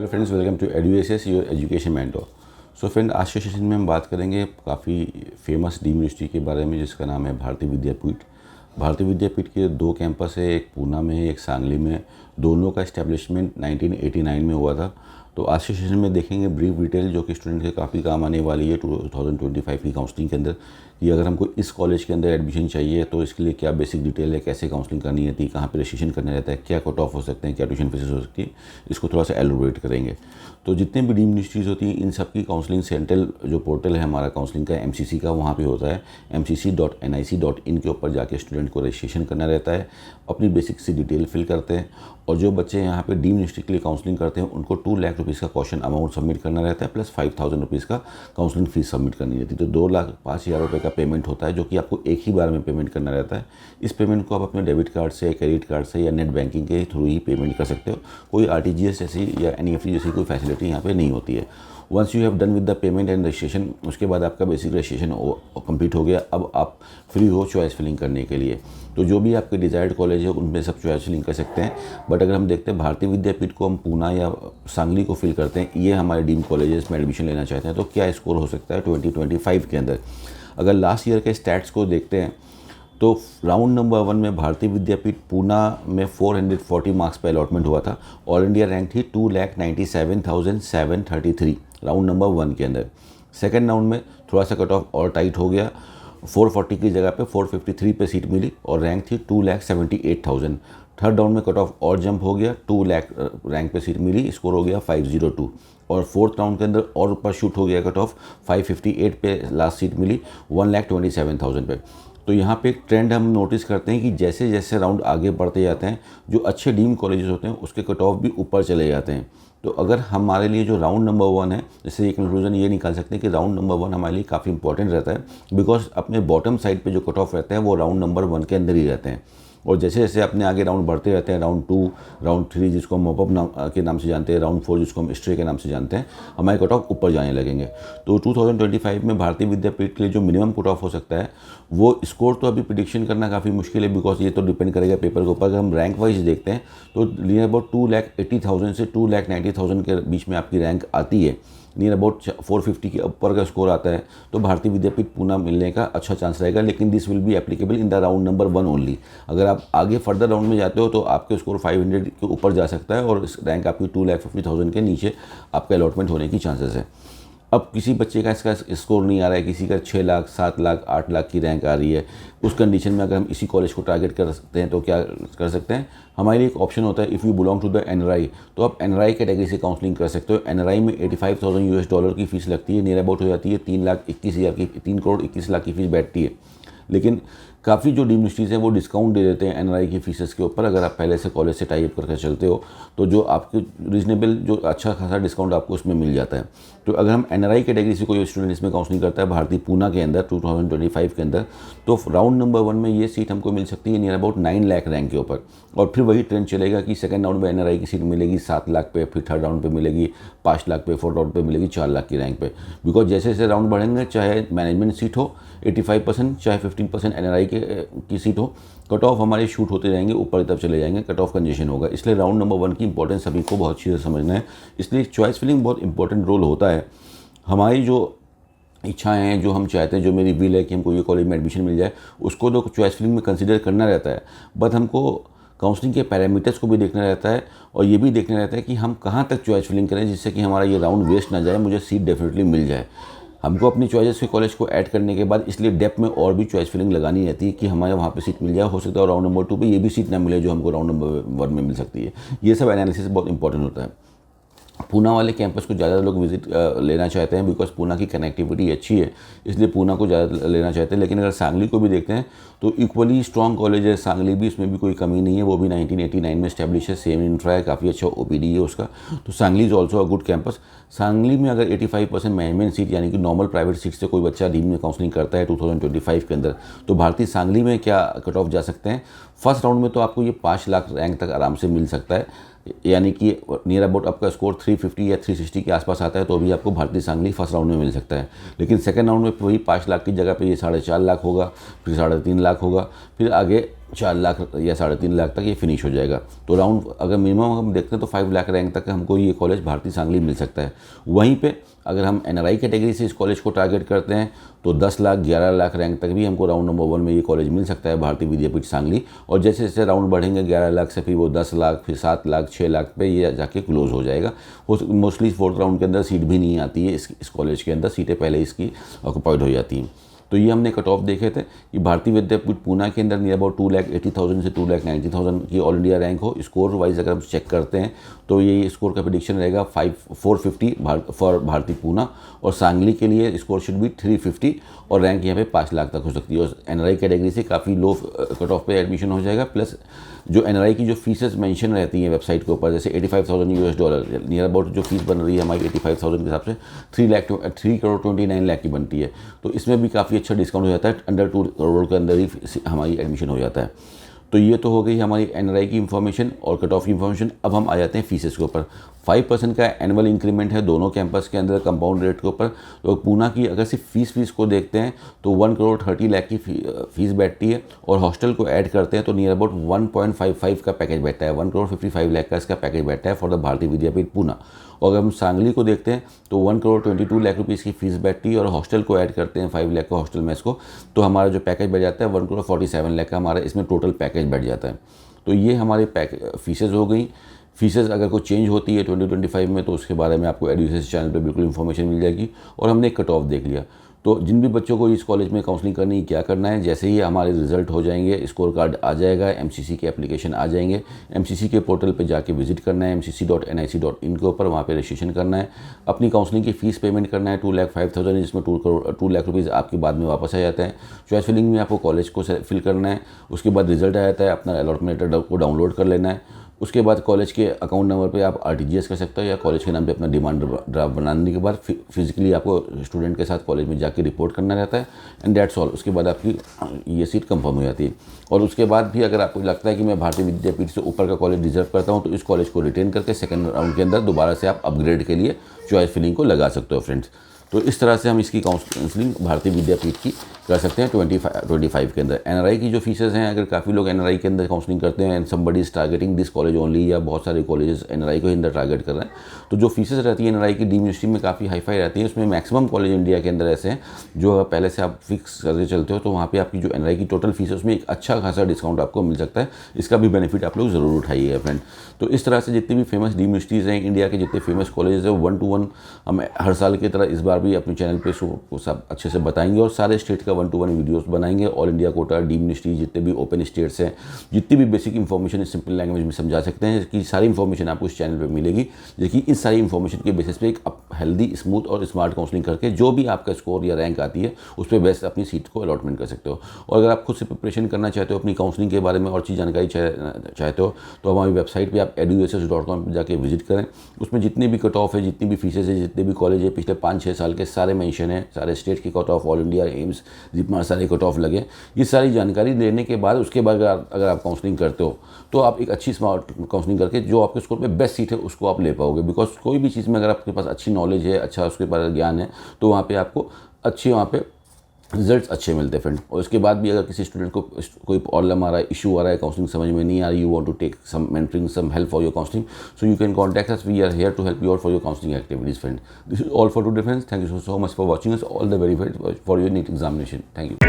Hello friends, welcome to EduACS your education mentor. So friend, आज के session में हम बात करेंगे काफ़ी फेमस डीम्ड यूनिवर्सिटी के बारे में जिसका नाम है भारतीय विद्यापीठ। भारतीय विद्यापीठ के दो कैंपस है, एक पूना में है, एक सांगली में है। दोनों का इस्टेब्लिशमेंट 1989 में हुआ था। तो आज के सेशन में देखेंगे ब्रीफ डिटेल जो कि स्टूडेंट के काफ़ी काम आने वाली है 2025 की काउंसलिंग के अंदर, कि अगर हमको इस कॉलेज के अंदर एडमिशन चाहिए तो इसके लिए क्या बेसिक डिटेल है, कैसे काउंसलिंग करनी रहती है, कहाँ पे रजिस्ट्रेशन करना रहता है, क्या कट ऑफ हो सकते हैं, क्या ट्यूशन फीस हो सकती है, इसको थोड़ा सा एलोबरेट करेंगे। तो जितने भी डीम्ड यूनिवर्सिटीज़ होती हैं इन सब की काउंसलिंग सेंट्रल जो पोर्टल है हमारा काउंसलिंग का एमसीसी का, वहाँ पे होता है mcc.nic.in के ऊपर जाके स्टूडेंट को रजिस्ट्रेशन करना रहता है, अपनी बेसिक सी डिटेल फिल करते हैं। और जो बच्चे यहाँ पे डीम्ड यूनिवर्सिटी के लिए काउंसलिंग करते हैं उनको 2 लाख रुपीज़ का क्वेश्चन अमाउंट सबमिट करना रहता है, प्लस 5,000 रुपीज़ का काउंसलिंग फीस सबमिट करनी रहती है। तो 2,05,000 रुपये का पेमेंट होता है जो कि आपको एक ही बार में पेमेंट करना रहता है। इस पेमेंट को आप अपने डेबिट कार्ड से, क्रेडिट कार्ड से या नेट बैंकिंग के थ्रू ही पेमेंट कर सकते हो। कोई आरटीजीएस जैसी या एनईएफटी जैसी कोई फैसिलिटी यहाँ पे नहीं होती है। Once you have done with the payment and registration, उसके बाद आपका बेसिक रजिस्ट्रेशन कंप्लीट हो गया। अब आप फ्री हो चॉइस फिलिंग करने के लिए। तो जो भी आपके डिज़ायर्ड कॉलेज है उनमें सब चॉइस फिलिंग कर सकते हैं। बट अगर हम देखते हैं भारतीय विद्यापीठ को हम पूना या सांगली को फिल करते हैं, ये हमारे डीम कॉलेजेस में एडमिशन लेना चाहते हैं, तो क्या स्कोर हो सकता है 2025 के अंदर। अगर लास्ट ईयर के स्टैट्स को देखते हैं तो राउंड नंबर 1 में भारतीय विद्यापीठ पूना में 440 मार्क्स पर अलॉटमेंट हुआ था। ऑल इंडिया रैंक थी 2,97,733 राउंड नंबर 1 के अंदर। सेकेंड राउंड में थोड़ा सा कट ऑफ और टाइट हो गया, 440 की जगह पे 453 पे सीट मिली और रैंक थी 2,78,000। थर्ड राउंड में कट ऑफ और जंप हो गया, 2 लाख रैंक पे सीट मिली, स्कोर हो गया 502। और फोर्थ राउंड के अंदर और ऊपर शूट हो गया कट ऑफ, 558 पे लास्ट सीट मिली 1,27,000 पे। तो यहाँ पे एक ट्रेंड हम नोटिस करते हैं कि जैसे जैसे राउंड आगे बढ़ते जाते हैं जो अच्छे डीम कॉलेजेस होते हैं उसके कट ऑफ भी ऊपर चले जाते हैं। तो अगर हमारे लिए जो राउंड नंबर 1 है, जैसे ये कंक्लूजन ये निकाल सकते हैं कि राउंड नंबर 1 हमारे लिए काफ़ी इंपॉर्टेंट रहता है, बिकॉज अपने बॉटम साइड पे जो कट ऑफ रहते हैं वो राउंड नंबर 1 के अंदर ही रहते हैं। और जैसे जैसे अपने आगे राउंड बढ़ते रहते हैं, राउंड 2, राउंड 3 जिसको हम मॉपअप के नाम से जानते हैं, राउंड 4 जिसको हम स्ट्रे के नाम से जानते हैं, हमारे कट ऑफ ऊपर जाने लगेंगे। तो 2025 में भारतीय विद्यापीठ के लिए जो मिनिमम कट ऑफ हो सकता है वो स्कोर तो अभी प्रिडिक्शन करना काफ़ी मुश्किल है, बिकॉज ये तो डिपेंड करेगा पेपर के ऊपर। अगर हम रैंक वाइज देखते हैं तो नियर अबाउट 2,80,000 से 2,90,000 के बीच में आपकी रैंक आती है। नियर अबाउट 450 के ऊपर का स्कोर आता है तो भारतीय विद्यापीठ पूना मिलने का अच्छा चांस रहेगा, लेकिन this will be applicable in the round number 1 only. अगर आप आगे फर्दर राउंड में जाते हो तो आपके स्कोर 500 के ऊपर जा सकता है और रैंक आपकी 2,50,000 के नीचे आपका अलॉटमेंट होने की चांसेस है। अब किसी बच्चे का इसका स्कोर नहीं आ रहा है, किसी का 6 लाख, 7 लाख, 8 लाख की रैंक आ रही है, उस कंडीशन में अगर हम इसी कॉलेज को टारगेट कर सकते हैं तो क्या कर सकते हैं, हमारे लिए एक ऑप्शन होता है if you belong to the NRI, तो आप एनआरआई कैटेगरी से काउंसलिंग कर सकते हो। एनआरआई में $85,000 की फ़ीस लगती है, नियर अबाउट हो जाती है 3,21,000 की, 3,21,00,000 की फ़ीस बैठती है। लेकिन काफ़ी जो डीम्ड यूनिवर्सिटीज़ हैं वो डिस्काउंट दे देते हैं एनआरआई की फीसेस के ऊपर। अगर आप पहले से कॉलेज से टाई अप करके चलते हो तो जो आपके रीजनेबल जो अच्छा खासा डिस्काउंट आपको उसमें मिल जाता है। तो अगर हम एनआरआई कैटेगरी से कोई स्टूडेंट इसमें काउंसलिंग करता है भारतीय पूना के अंदर 2025 के अंदर, तो राउंड नंबर 1 में ये सीट हमको मिल सकती है नियर अबाउट 9 लाख रैंक के ऊपर। और फिर वही ट्रेंड चलेगा कि सेकंड राउंड में एनआरआई की सीट मिलेगी 7 लाख पे, फिर थर्ड राउंड पे मिलेगी 5 लाख पे, फोर्थ राउंड पे मिलेगी 4 लाख की रैंक पे। बिकॉज जैसे जैसे राउंड बढ़ेंगे, चाहे मैनेजमेंट सीट हो 85%, चाहे 15% एनआरआई की सीट हो, कट ऑफ हमारे शूट होते रहेंगे, ऊपर की तरफ चले जाएंगे, कट ऑफ कंजेशन होगा। इसलिए राउंड नंबर 1 की इंपॉर्टेंस सभी को बहुत अच्छी से समझना है। इसलिए चॉइस फिलिंग बहुत इंपॉर्टेंट रोल होता है। हमारी जो इच्छाएं हैं, जो हम चाहते हैं, जो मेरी विल है कि हमको ये कॉलेज में एडमिशन मिल जाए, उसको तो चॉइस फिलिंग में कंसिडर करना रहता है। बट हमको काउंसलिंग के पैरामीटर्स को भी देखना रहता है और ये भी देखना रहता है कि हम कहाँ तक चॉइस फिलिंग करें जिससे कि हमारा ये राउंड वेस्ट ना जाए, मुझे सीट डेफिनेटली मिल जाए। हमको अपनी चॉइसेस के कॉलेज को ऐड करने के बाद इसलिए डेप्थ में और भी चॉइस फिलिंग लगानी रहती है कि हमारे वहाँ पे सीट मिल जाए। हो सकता है राउंड नंबर 2 पे ये भी सीट ना मिले जो हमको राउंड नंबर 1 में मिल सकती है। ये सब एनालिसिस बहुत इंपॉर्टेंट होता है। पूना वाले कैंपस को ज़्यादा लोग विजिट लेना चाहते हैं बिकॉज पूना की कनेक्टिविटी अच्छी है, इसलिए पूना को ज़्यादा लेना चाहते हैं। लेकिन अगर सांगली को भी देखते हैं तो इक्वली स्ट्रॉन्ग कॉलेज है सांगली भी, इसमें भी कोई कमी नहीं है। वो भी 1989 में स्टैब्लिश है, सेम इंफ्रा है, काफ़ी अच्छा ओपीडी है उसका। तो Sangli is also a good campus. Sangli में अगर 85% मैनेजमेंट सीट यानी कि नॉर्मल प्राइवेट सीट से कोई बच्चा डीम में काउंसलिंग करता है 2025 के अंदर, तो भारतीय सांगली में क्या कट ऑफ जा सकते हैं। फर्स्ट राउंड में तो आपको ये 5 लाख रैंक तक आराम से मिल सकता है, यानी कि नियर अबाउट आपका स्कोर 350 या 360 के आसपास आता है तो भी आपको भारतीय सांगली फर्स्ट राउंड में मिल सकता है। लेकिन सेकंड राउंड में वही 5 लाख की जगह पे ये 4.5 लाख होगा, फिर 3.5 लाख होगा, फिर आगे 4 लाख या 3.5 लाख तक ये फिनिश हो जाएगा। तो राउंड अगर मिनिमम हम देखते हैं तो 5 लाख रैंक तक हमको ये कॉलेज भारतीय सांगली मिल सकता है। वहीं पे अगर हम एनआरआई कैटेगरी से इस कॉलेज को टारगेट करते हैं तो 10 लाख 11 लाख रैंक तक भी हमको राउंड नंबर 1 में ये कॉलेज मिल सकता है भारतीय विद्यापीठ सांगली। और जैसे जैसे राउंड बढ़ेंगे 11 लाख से फिर वो 10 लाख, फिर 7 लाख, 6 लाख पे ये जाके क्लोज हो जाएगा। मोस्टली 4th राउंड के अंदर सीट भी नहीं आती है इस कॉलेज के अंदर, सीटें पहले इसकी ऑक्यूपाइड हो जाती हैं। तो ये हमने कट ऑफ देखे थे कि भारतीय विद्यापीठ पूना के अंदर नियर अबाउट 2,80,000 से 2,90,000 की ऑल इंडिया रैंक हो। स्कोर वाइज अगर हम चेक करते हैं तो ये स्कोर का प्रेडिक्शन रहेगा 450 फॉर भारतीय पूना, और सांगली के लिए स्कोर शुड बी 350 और रैंक यहाँ पे 5 लाख तक हो सकती है। और एनआरआई कैटेगरी से काफ़ी लो कट ऑफ पे एडमिशन हो जाएगा। प्लस जो एनआरआई की जो फीसेस मेंशन रहती हैं वेबसाइट के ऊपर, जैसे $85,000 नियर अबाउट जो फीस बन रही है हमारी 85,000 के हिसाब से 3 करोड़ 29 लाख की बनती है। तो इसमें भी काफ़ी अच्छा डिस्काउंट हो जाता है, अंडर 2 करोड़ के अंदर ही हमारी एडमिशन हो जाता है। तो ये तो हो गई हमारी एनआरआई की इन्फॉर्मेशन और कट ऑफ की इन्फॉर्मेशन। अब हम आ जाते हैं फीसेस के ऊपर। 5% का एनुअल इंक्रीमेंट है दोनों कैंपस के अंदर कंपाउंड रेट के ऊपर। तो पूना की अगर सिर्फ फीस को देखते हैं तो 1 करोड़ 30 लाख की फीस बैठती है, और हॉस्टल को ऐड करते हैं तो नियर अबाउट 1.55 का पैकेज बैठता है, 1 करोड़ 55 लाख का इसका पैकेज बैठता है फॉर द भारतीय विद्यापीठ पूना। और अगर हम सांगली को देखते हैं तो 1 करोड़ 22 लाख रुपीज़ की फीस बैठती है, और हॉस्टल को ऐड करते हैं 5 लाख का हॉस्टल मेस को, तो हमारा जो पैकेज बैठ जाता है 1 करोड़ 47 लाख का हमारा इसमें टोटल पैकेज बैठ जाता है। तो ये हमारे फीसेज हो गई। फीसेज अगर कोई चेंज होती है 2025 में तो उसके बारे में आपको एडुकेशन चैनल पे बिल्कुल इन्फॉर्मेशन मिल जाएगी। और हमने कट ऑफ देख लिया। तो जिन भी बच्चों को इस कॉलेज में काउंसलिंग करनी है क्या करना है, जैसे ही हमारे रिजल्ट हो जाएंगे, स्कोर कार्ड आ जाएगा, एमसीसी के एप्लीकेशन आ जाएंगे, एमसीसी के पोर्टल पे जाके विजिट करना है mcc.nic.in के ऊपर, वहाँ पे रजिस्ट्रेशन करना है, अपनी काउंसलिंग की फ़ीस पेमेंट करना है 2,05,000, जिसमें 2 लाख रुपीज़ आपके बाद में वापस आ जाता है। चॉइस फिलिंग में आपको कॉलेज को फिल करना है, उसके बाद रिजल्ट आ जाता है, अपना अलॉटमेंट लेटर को डाउनलोड कर लेना है। उसके बाद कॉलेज के अकाउंट नंबर पे आप आरटीजीएस कर सकते हो, या कॉलेज के नाम पे अपना डिमांड ड्राफ्ट बनाने के बाद फिजिकली आपको स्टूडेंट के साथ कॉलेज में जाके रिपोर्ट करना रहता है, एंड दैट्स ऑल। उसके बाद आपकी ये सीट कंफर्म हो जाती है। और उसके बाद भी अगर आपको लगता है कि मैं भारतीय विद्यापीठ से ऊपर का कॉलेज डिजर्व करता हूँ तो इस कॉलेज को रिटेन करके सेकेंड राउंड के अंदर दोबारा से आप अपग्रेड के लिए चॉइस फिलिंग को लगा सकते हो फ्रेंड्स। तो इस तरह से हम इसकी काउंसलिंग भारतीय विद्यापीठ की कर सकते हैं 25 के अंदर। एनआरआई की जो फीसेस हैं, अगर काफ़ी लोग एनआरआई के अंदर काउंसलिंग करते हैं and somebody is targeting this college only, या बहुत सारे कॉलेजेस एनआरआई को ही अंदर टारगेट कर रहे हैं, तो जो फीसेस रहती है एनआरआई की डीम्ड यूनिवर्सिटी में काफ़ी हाईफाई रहती है। उसमें मैक्सिमम कॉलेज इंडिया के अंदर ऐसे हैं जो पहले से आप फिक्स करके चलते हो, तो वहाँ पर आपकी जो एनआरआई की टोटल फीस है उसमें एक अच्छा खासा डिस्काउंट आपको मिल सकता है। इसका भी बेनिफिट आप लोग ज़रूर उठाइए फ्रेंड। तो इस तरह से जितनी भी फेमस डीम्ड यूनिवर्सिटीज़ हैं इंडिया के, जितने फेमस कॉलेजेस हैं, 1 to 1 हम हर साल की तरह इस बार भी अपने चैनल पे को सब अच्छे से बताएंगे, और सारे स्टेट का 1 to 1 वीडियोस बनाएंगे। All India quota, deemed university, जितने भी ओपन स्टेट्स हैं, जितनी भी बेसिक इन्फॉर्मेशन सिंपल लैंग्वेज में समझा सकते हैं, कि सारी इन्फॉर्मेशन आपको इस चैनल पे मिलेगी। देखिए इस सारी इन्फॉर्मेशन के बेसिस पे एक हेल्दी, स्मूथ और स्मार्ट काउंसलिंग करके जो भी आपका स्कोर या रैंक आती है उस पर बेस्ट अपनी सीट को अलॉटमेंट कर सकते हो। और अगर आप खुद से प्रिपरेशन करना चाहते हो, अपनी काउंसलिंग के बारे में और चीज़ जानकारी चाहते हो, तो हमारी वेबसाइट पर आप eduassess.com पर जाके विजिट करें। उसमें जितनी भी कट ऑफ है, जितनी भी फीसेज है, जितने भी कॉलेज है, पिछले 5-6 साल के सारे मेंशन है, सारे स्टेट की cut off, all India, AIIMS, जितना सारे कट ऑफ लगे, ये सारी जानकारी लेने के बाद उसके बाद अगर आप काउंसलिंग करते हो तो आप एक अच्छी स्मार्ट काउंसलिंग करके जो आपके स्कोर पे बेस्ट सीट है उसको आप ले पाओगे। बिकॉज कोई भी चीज़ में अगर आपके पास अच्छी नॉलेज है, अच्छा उसके पास ज्ञान है, तो वहाँ पे आपको अच्छे रिजल्ट्स अच्छे मिलते हैं फ्रेंड। और उसके बाद भी अगर किसी स्टूडेंट को कोई प्रॉब्लम आ रहा है, इशू आ रहा है, काउंसलिंग समझ में नहीं आ रही, you want to take some mentoring, some help for your counselling, so you can contact us, we are here to help you out for your counselling activities friend. This is all for today friends, thank you so much for watching us, all the very best for your NEET examination, thank you.